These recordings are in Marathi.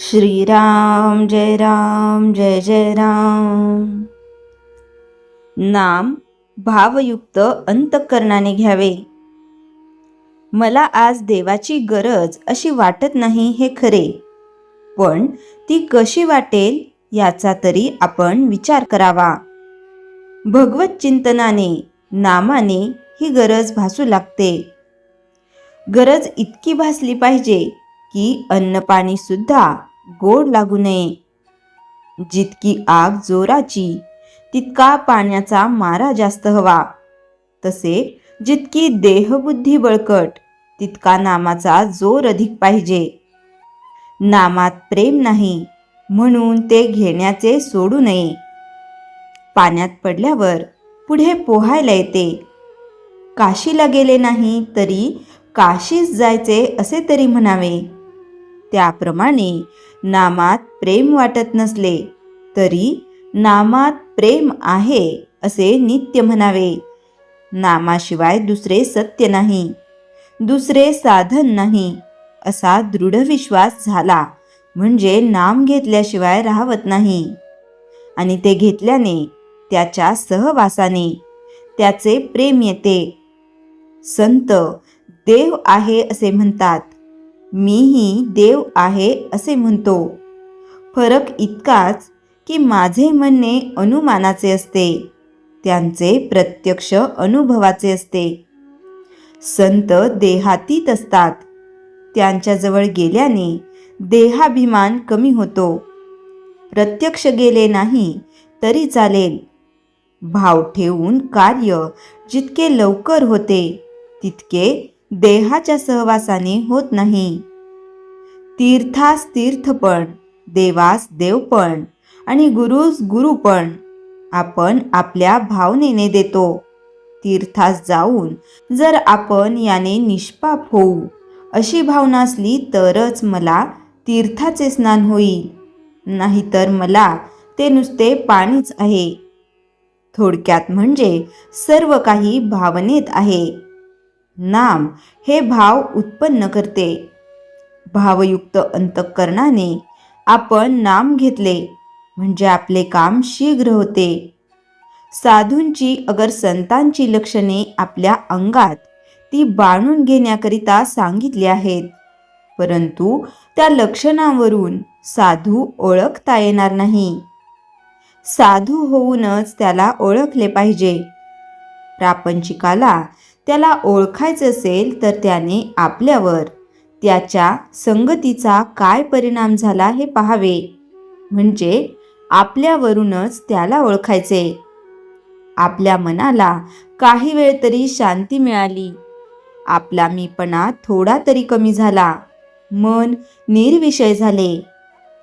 श्रीराम जय राम जय जय राम। नाम भावयुक्त अंतःकरणाने घ्यावे। मला आज देवाची गरज अशी वाटत नाही हे खरे, पण ती कशी वाटेल याचा तरी आपण विचार करावा। भगवत चिंतनाने, नामाने ही गरज भासू लागते। गरज इतकी भासली पाहिजे की अन्न पाणी सुद्धा गोड लागू नये। जितकी आग जोराची तितका पाण्याचा मारा जास्त हवा, तसे जितकी देहबुद्धी बळकट तितका नामाचा जोर अधिक पाहिजे। नामात प्रेम नाही म्हणून ते घेण्याचे सोडू नये। पाण्यात पडल्यावर पुढे पोहायला येते। काशीला गेले नाही तरी काशीस जायचे असे तरी म्हणावे। त्याप्रमाणे नामात प्रेम वाटत नसले तरी नामात प्रेम आहे असे नित्य म्हणावे। नामाशिवाय दुसरे सत्य नाही, दुसरे साधन नाही असा दृढ विश्वास झाला म्हणजे नाम घेतल्याशिवाय राहवत नाही। आणि ते घेतल्याने, त्याच्या सहवासाने त्याचे प्रेम येते। संत देव आहे असे म्हणतात, मीही देव आहे असे म्हणतो। फरक इतकाच की माझे म्हणणे अनुमानाचे असते, त्यांचे प्रत्यक्ष अनुभवाचे असते। संत देहातीत असतात, त्यांच्याजवळ गेल्याने देहाभिमान कमी होतो। प्रत्यक्ष गेले नाही तरी चालेल। भाव ठेवून कार्य जितके लवकर होते तितके देहाच्या सहवासाने होत नाही। तीर्थास तीर्थपण, देवास देवपण आणि गुरुस गुरुपण आपण आपल्या भावनेने देतो। तीर्थास जाऊन जर आपण याने निष्पाप होऊ अशी भावना असली तरच मला तीर्थाचे स्नान होईल, नाहीतर मला ते नुसते पाणीच आहे। थोडक्यात म्हणजे सर्व काही भावनेत आहे। नाम हे भाव उत्पन्न करते। भावयुक्त अंतःकरणाने आपण नाम घेतले म्हणजे आपले काम शीघ्र होते। साधूंची अगर संतांची लक्षणे आपल्या अंगात ती बाणून घेण्याकरिता सांगितली आहेत, परंतु त्या लक्षणावरून साधू ओळखता येणार नाही। साधू होऊनच त्याला ओळखले पाहिजे। प्रापंचिकाला त्याला ओळखायचे असेल तर त्याने आपल्यावर त्याच्या संगतीचा काय परिणाम झाला हे पाहावे, म्हणजे आपल्यावरूनच त्याला ओळखायचे। आपल्या मनाला काही वेळ तरी शांती मिळाली, आपला मीपणा थोडा तरी कमी झाला, मन निर्विषय झाले,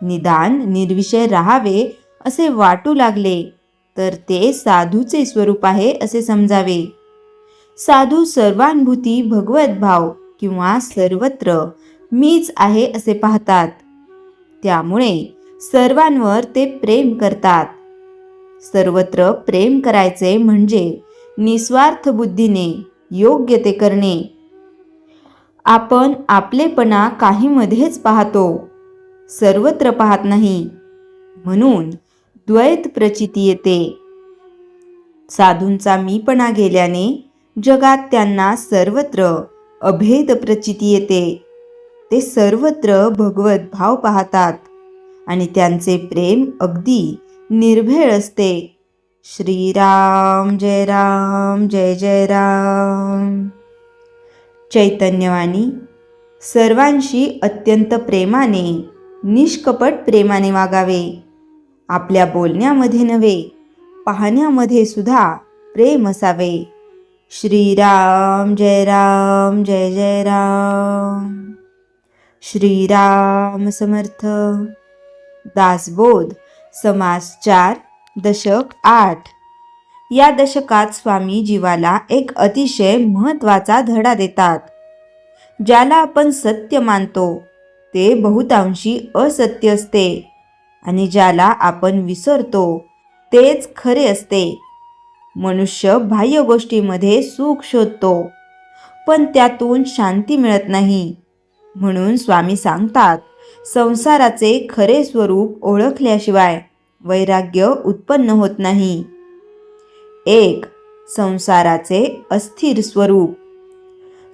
निदान निर्विषय राहावे असे वाटू लागले तर ते साधूचे स्वरूप आहे असे समजावे। साधू सर्वानुभूती भगवत भाव किंवा सर्वत्र मीच आहे असे पाहतात, त्यामुळे सर्वांवर ते प्रेम करतात। सर्वत्र प्रेम करायचे म्हणजे निस्वार्थ बुद्धीने योग्य ते करणे। आपण आपलेपणा काहीमध्येच पाहतो, सर्वत्र पाहत नाही, म्हणून द्वैत प्रचिती येते। साधूंचा मीपणा गेल्याने जगात त्यांना सर्वत्र अभेद प्रचिती येते। ते सर्वत्र भगवत भाव पाहतात आणि त्यांचे प्रेम अगदी निर्भेळ असते। श्रीराम जय राम जय जय राम। चैतन्यवाणी सर्वांशी अत्यंत प्रेमाने, निष्कपट प्रेमाने वागावे। आपल्या बोलण्यामध्ये नव्हे, पाहण्यामध्ये सुद्धा प्रेम असावे। श्रीराम जय राम जय जय राम। श्रीराम समर्थ। दासबोध समास 4 दशक 8। या दशकात स्वामी जीवाला एक अतिशय महत्त्वाचा धडा देतात। ज्याला आपण सत्य मानतो ते बहुतांशी असत्य असते आणि ज्याला आपण विसरतो तेच खरे असते। मनुष्य बाह्य गोष्टीमध्ये सुख शोधतो, पण त्यातून शांती मिळत नाही। म्हणून स्वामी सांगतात संसाराचे खरे स्वरूप ओळखल्याशिवाय वैराग्य उत्पन्न होत नाही. 1. संसाराचे अस्थिर स्वरूप.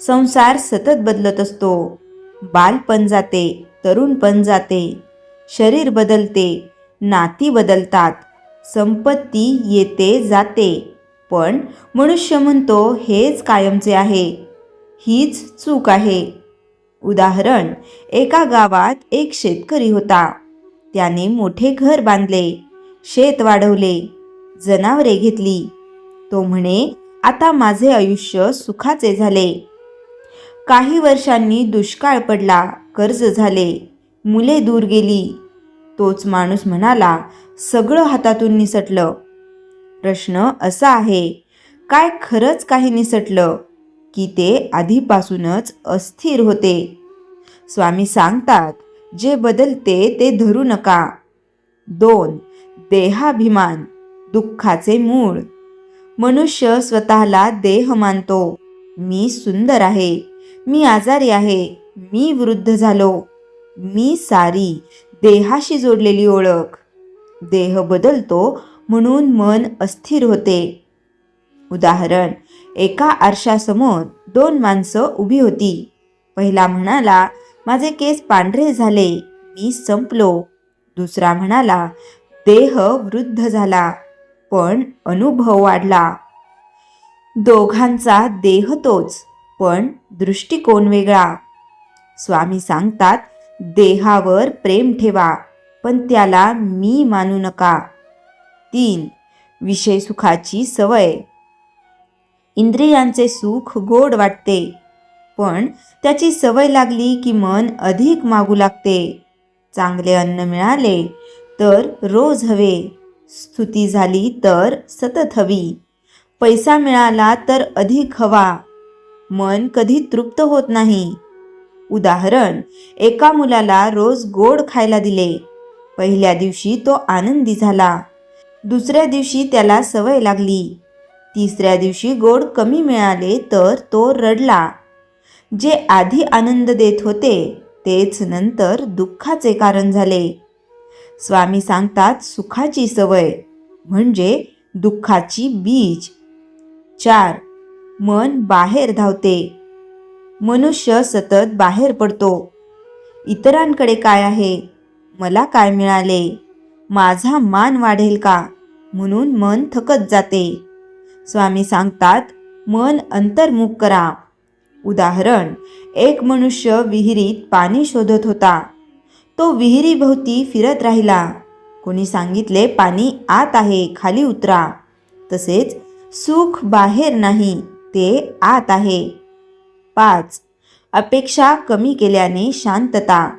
संसार सतत बदलत असतो. बालपण जाते, तरुणपण जाते, शरीर बदलते, नाती बदलतात, संपत्ती येते जाते, पण मनुष्य म्हणतो हेच कायमचे आहे. हीच चूक आहे. उदाहरण, एका गावात एक शेतकरी होता. त्याने मोठे घर बांधले, शेत वाढवले, जनावरे घेतली. तो म्हणे, आता माझे आयुष्य सुखाचे झाले. काही वर्षांनी दुष्काळ पडला, कर्ज झाले, मुले दूर गेली. तोच माणूस म्हणाला, सगळं हातातून निसटलं. प्रश्न असा आहे, काय खरंच काही निसटलं की ते आधीपासूनच अस्थिर होते? स्वामी सांगतात, जे बदलते ते धरू नका. 2. देहाभिमान, दुःखाचे मूळ. मनुष्य स्वतःला देह मानतो. मी सुंदर आहे, मी आजारी आहे, मी वृद्ध झालो. मी सारी देहाशी जोडलेली ओळख. देह बदलतो म्हणून मन अस्थिर होते. उदाहरण, एका आरशासमोर 2 माणसं उभी होती. पहिला म्हणाला, माझे केस पांढरे झाले, मी संपलो. दुसरा म्हणाला, देह वृद्ध झाला, पण अनुभव वाढला. दोघांचा देह तोच, पण दृष्टिकोन वेगळा. स्वामी सांगतात, देहावर प्रेम ठेवा, पण त्याला मी मानू नका. 3. विषय सुखाची सवय. इंद्रियांचे सुख गोड वाटते, पण त्याची सवय लागली की मन अधिक मागू लागते. चांगले अन्न मिळाले तर रोज हवे, स्तुती झाली तर सतत हवी, पैसा मिळाला तर अधिक हवा. मन कधी तृप्त होत नाही. उदाहरण, एका मुलाला रोज गोड खायला दिले. पहिल्या दिवशी तो आनंदी झाला, दुसऱ्या दिवशी त्याला सवय लागली, तिसऱ्या दिवशी गोड कमी मिळाले तर तो रडला. जे आधी आनंद देत होते तेच नंतर दुःखाचे कारण झाले. स्वामी सांगतात, सुखाची सवय म्हणजे दुःखाची बीज. 4. मन बाहेर धावते. मनुष्य सतत बाहेर पडतो. इतरांकडे काय आहे, मला काय मिळाले, माझा मान वाढेल का, म्हणून मन थकत जाते. स्वामी सांगतात, मन अंतर्मुख करा. उदाहरण, एक मनुष्य विहिरीत पाणी शोधत होता. तो विहिरीभोवती फिरत राहिला. कोणी सांगितले, पाणी आत आहे, खाली उतरा. तसेच सुख बाहेर नाही, ते आत आहे. 5. अपेक्षा कमी केल्याने शांतता.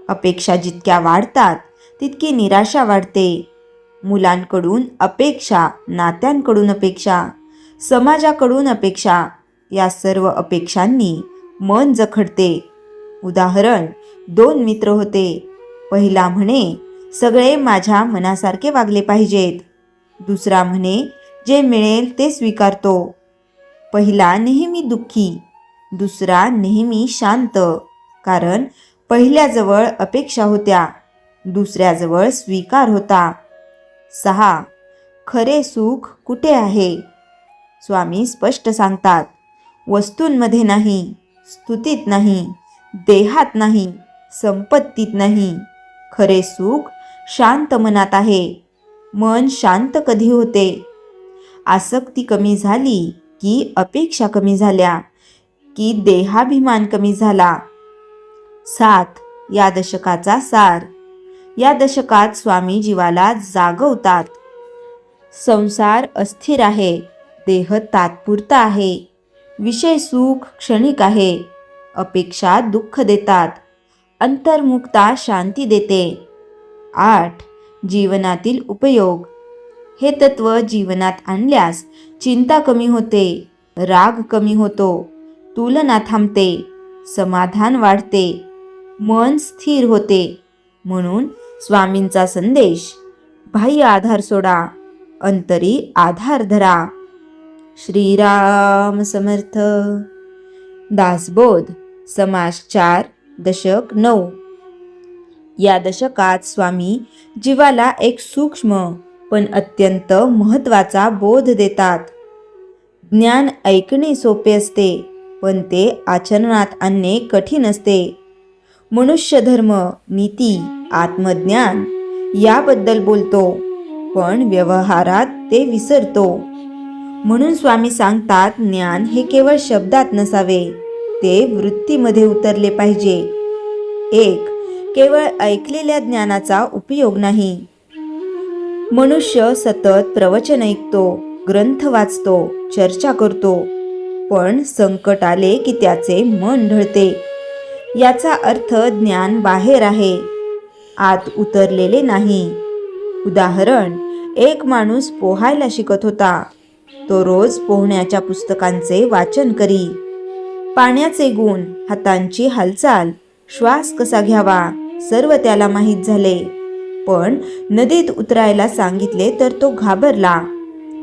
अपेक्षा जितक्या वाढतात तितकी निराशा वाढते. मुलांकडून अपेक्षा, नात्यांकडून अपेक्षा, समाजाकडून अपेक्षा, या सर्व अपेक्षांनी मन जखडते. उदाहरण, 2 मित्र होते. पहिला म्हणे, सगळे माझ्या मनासारखे वागले पाहिजेत. दुसरा म्हणे, जे मिळेल ते स्वीकारतो. पहिला नेहमी दुःखी, दुसरा नेहमी शांत, कारण पहिल्याजवळ अपेक्षा होत्या, दुसऱ्याजवळ स्वीकार होता. 6. खरे सुख कुठे आहे? स्वामी स्पष्ट सांगतात, वस्तूंमध्ये नाही, स्तुतीत नाही, देहात नाही, संपत्तीत नाही. खरे सुख शांत मनात आहे. मन शांत कधी होते? आसक्ती कमी झाली की अपेक्षा कमी झाल्या की देहाभिमान कमी झाला. 7. या दशकाचा सार. या दशकात स्वामी जीवाला जागवतात. संसार अस्थिर आहे, देह तात्पुरता आहे, विषय सुख क्षणिक आहे, अपेक्षा दुःख देतात, अंतर्मुखता शांती देते. 8. जीवनातील उपयोग. हे तत्व जीवनात आणल्यास चिंता कमी होते, राग कमी होतो, तुलना थांबते, समाधान वाढते, मन स्थिर होते. म्हणून स्वामींचा संदेश, बाह्य आधार सोडा, अंतरी आधार धरा. श्रीराम समर्थ. दासबोध, समास 4, दशक 9. या दशकात स्वामी जीवाला एक सूक्ष्म पण अत्यंत महत्त्वाचा बोध देतात. ज्ञान ऐकणे सोपे असते, पण ते आचरणात आणणे कठीण असते. मनुष्य धर्म, नीती, आत्मज्ञान याबद्दल बोलतो, पण व्यवहारात ते विसरतो. म्हणून स्वामी सांगतात, ज्ञान हे केवळ शब्दात नसावे, ते वृत्तीमध्ये उतरले पाहिजे. 1. केवळ ऐकलेल्या ज्ञानाचा उपयोग नाही. मनुष्य सतत प्रवचन ऐकतो, ग्रंथ वाचतो, चर्चा करतो, पण संकट आले की त्याचे मन ढळते. याचा अर्थ ज्ञान बाहेर आहे, आत उतरलेले नाही. उदाहरण, एक माणूस पोहायला शिकत होता. तो रोज पोहण्याच्या पुस्तकांचे वाचन करी. पाण्याचे गुण, हातांची हालचाल, श्वास कसा घ्यावा सर्व त्याला माहीत झाले. पण नदीत उतरायला सांगितले तर तो घाबरला,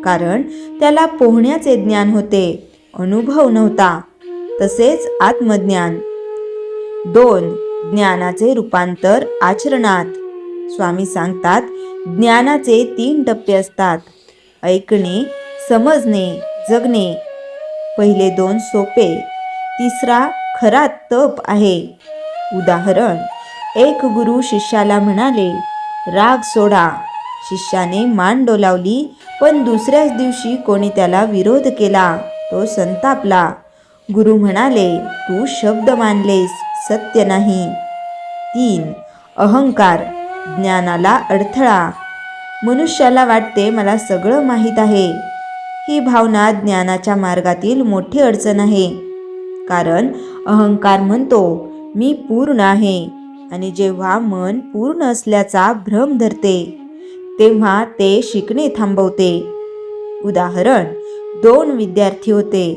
कारण त्याला पोहण्याचे ज्ञान होते, अनुभव नव्हता. तसेच आत्मज्ञान. 2. ज्ञानाचे रूपांतर आचरणात. स्वामी सांगतात, ज्ञानाचे 3 टप्पे असतात: ऐकणे, समजणे, जगणे. पहिले 2 सोपे, तिसरा खरा तप आहे. उदाहरण, एक गुरु शिष्याला म्हणाले, राग सोडा. शिष्याने मान डोलावली, पण दुसऱ्याच दिवशी कोणी त्याला विरोध केला. तो संतापला. गुरु म्हणाले, तू शब्द मानलेस, सत्य नाही. 3. अहंकार, ज्ञानाला अडथळा. मनुष्याला वाटते मला सगळं माहीत आहे. ही भावना ज्ञानाच्या मार्गातील मोठी अडचण आहे. कारण अहंकार म्हणतो मी पूर्ण आहे, आणि जेव्हा मन पूर्ण असल्याचा भ्रम धरते, तेव्हा ते शिकणे थांबवते. उदाहरण, 2 विद्यार्थी होते.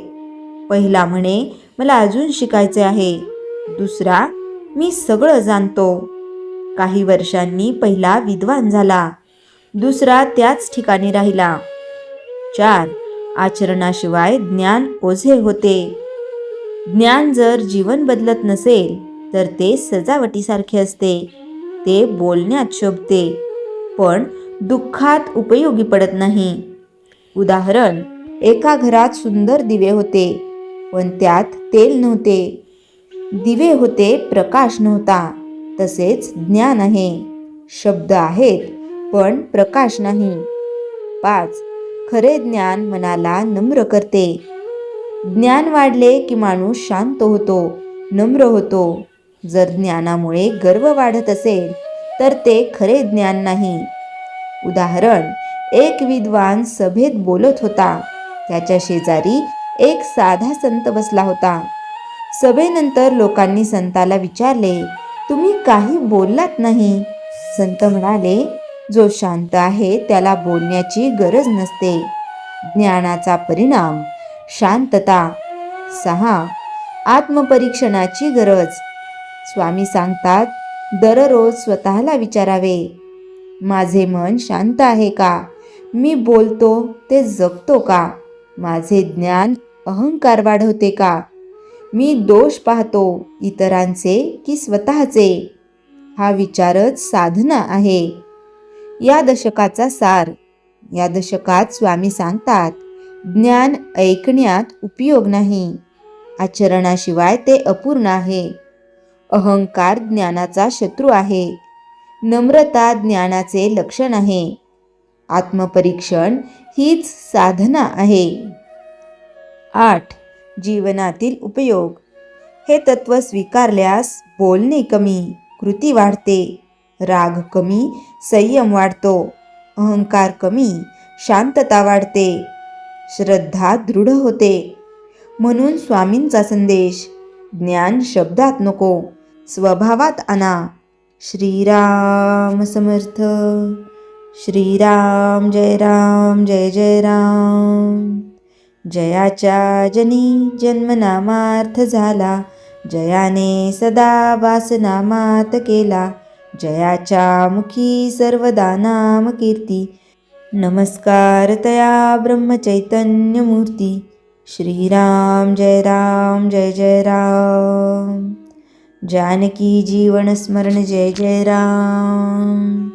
पहिला म्हणे मला अजून शिकायचे आहे. दुसरा, मी सगळं जाणतो. काही वर्षांनी पहिला विद्वान झाला, दुसरा त्याच ठिकाणी राहिला. 4. आचरणाशिवाय ज्ञान ओझे होते. ज्ञान जर जीवन बदलत नसेल तर ते सजावटीसारखे असते. ते बोलण्यात शोभते, पण दुःखात उपयोगी पडत नाही. उदाहरण, एका घरात सुंदर दिवे होते, पण त्यात तेल नव्हते. दिवे होते, प्रकाश नव्हता. तसेच ज्ञान आहे. शब्द आहेत, पण प्रकाश नाही. 5. खरे ज्ञान मनाला नम्र करते. ज्ञान वाढले की माणूस शांत होतो, नम्र होतो. जर ज्ञानामुळे गर्व वाढत असेल तर ते खरे ज्ञान नाही. उदाहरण, एक विद्वान सभेत बोलत होता. त्याच्या शेजारी एक साधा संत बसला होता. सभेनंतर लोकांनी संताला विचारले, तुम्ही काही बोललात नाही. संत म्हणाले, जो शांत आहे त्याला बोलण्याची गरज नसते. ज्ञानाचा परिणाम शांतता. 6. आत्मपरीक्षणाची गरज. स्वामी सांगतात, दररोज स्वतःला विचारावे, माझे मन शांत आहे का? मी बोलतो ते जगतो का? माझे ज्ञान अहंकार वाढवते का? मी दोष पाहतो इतरांचे की स्वतःचे? हा विचारच साधना आहे. या दशकाचा सार. या दशकात स्वामी सांगतात, ज्ञान ऐकण्यात उपयोग नाही, आचरणाशिवाय ते अपूर्ण आहे. अहंकार ज्ञानाचा शत्रू आहे. नम्रता ज्ञानाचे लक्षण आहे. आत्मपरीक्षण हीच साधना आहे. 8. जीवनातील उपयोग. हे तत्व स्वीकारल्यास बोलणे कमी, कृती वाढते. राग कमी, संयम वाढतो. अहंकार कमी, शांतता वाढते. श्रद्धा दृढ होते. म्हणून स्वामींचा संदेश, ज्ञान शब्दात नको, स्वभावात आणा. श्रीराम समर्थ. श्रीराम जय राम जय जय राम. जयाच्या जनी जन्मनामार्थ झाला, जयाने सदा वासनामात केला. जयाच्या मुखी सर्वदा नाम कीर्ती, नमस्कार तया ब्रह्मचैतन्य मूर्ती. श्रीराम जय राम जय जय राम. जानकी जीवन स्मरण जय जय राम।